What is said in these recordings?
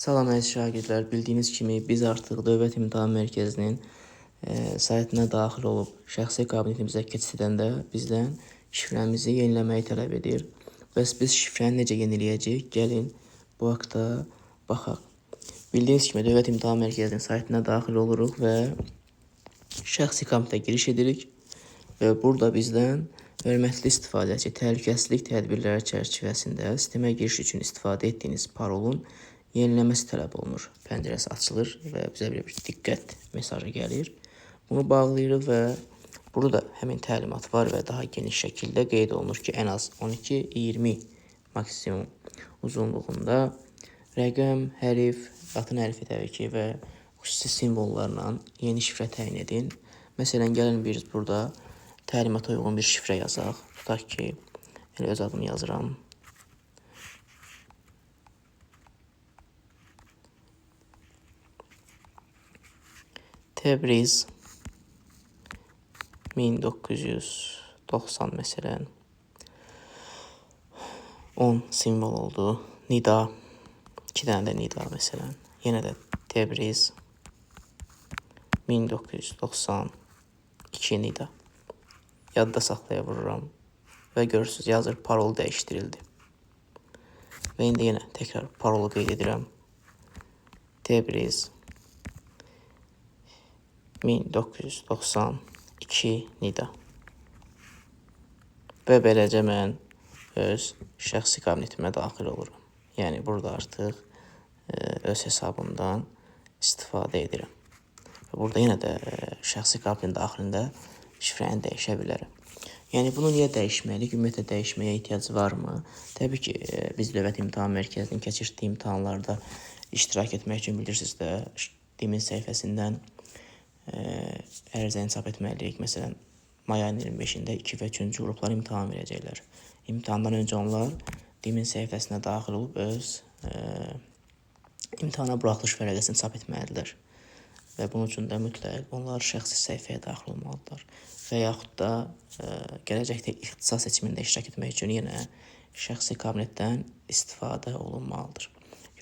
Salam əziz şagirdlər, bildiyiniz kimi biz artıq Dövlət İmtahan Mərkəzinin saytına daxil olub şəxsi kabinetimizə keçid edəndə bizdən şifrəmizi yeniləməyi tələb edir. Bəs biz şifrəni necə yeniləyəcəyik? Gəlin bu haqda baxaq. Bildiyiniz kimi Dövlət İmtahan Mərkəzinin saytına daxil oluruq və şəxsi kabinetə giriş edirik və burada bizdən hörmətli istifadəçi, təhlükəsizlik tədbirləri çərçivəsində sistemə giriş üçün istifadə etdiyiniz parolun yeniləməsi tələb olunur. Pəncərəsi açılır və bizə bir diqqət mesajı gəlir. Bunu bağlayırıq və burada həmin təlimat var və daha geniş şəkildə qeyd olunur ki, ən az 12-20 maksimum uzunluğunda rəqəm, hərf, latın hərfi təbii ki və xüsusi simvollarla yeni şifrə təyin edin. Məsələn, gəlin biz burada təlimata uyğun bir şifrə yazaq. Tutaq ki, öz adımı yazıram. Təbriz 1990 məsələn 10 simvol oldu. Nida 2 dənə də nida məsələn. Yenə də Təbriz 1992 nida. Yadda saxlaya vururam və görürsünüz yazır parol dəyişdirildi. Və indi yenə təkrar parolu qeyd edirəm. Təbriz 1992 nida. Və beləcə mən öz şəxsi kabinetimə daxil olurum. Yəni burada artıq öz hesabımdan istifadə edirəm. Və burada yenə də şəxsi kabinetin daxilində şifrəni dəyişə bilərəm. Yəni bunu niyə dəyişməliyik? Ümumiyyətlə dəyişməyə ehtiyac varmı? Təbii ki, biz Dövlət İmtahan Mərkəzinin keçirdiyi imtahanlarda iştirak etmək üçün bilirsiniz də, DİM-in səhifəsindən ərizəni çap etməliyik. Məsələn, may ayının 25-də 2 və 3-cü qruplar imtahan verəcəklər. İmtahandan öncə onlar DİM-in səhifəsinə daxil olub öz imtahana buraxılış vərəqəsini çap etməlidirlər. Və bunun üçün də mütləq onlar şəxsi səhifəyə daxil olmalıdırlar. Və yaxud da gələcəkdə ixtisas seçimində iştirak etmək üçün yenə şəxsi kabinetdən istifadə olunmalıdır.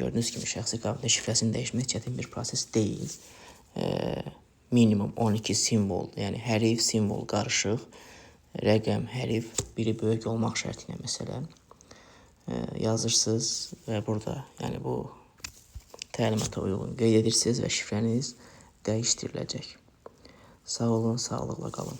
Gördüyünüz kimi şəxsi kabinet şifrəsini dəyişmək çətin bir proses deyil. Minimum 12 simvol, yəni hərf, simvol qarışıq, rəqəm, hərf, biri böyük olmaq şərti ilə məsələn yazırsınız və burada yəni bu təlimata uyğun qeyd edirsiniz və şifrəniz dəyişdiriləcək. Sağ olun, sağlıqla qalın.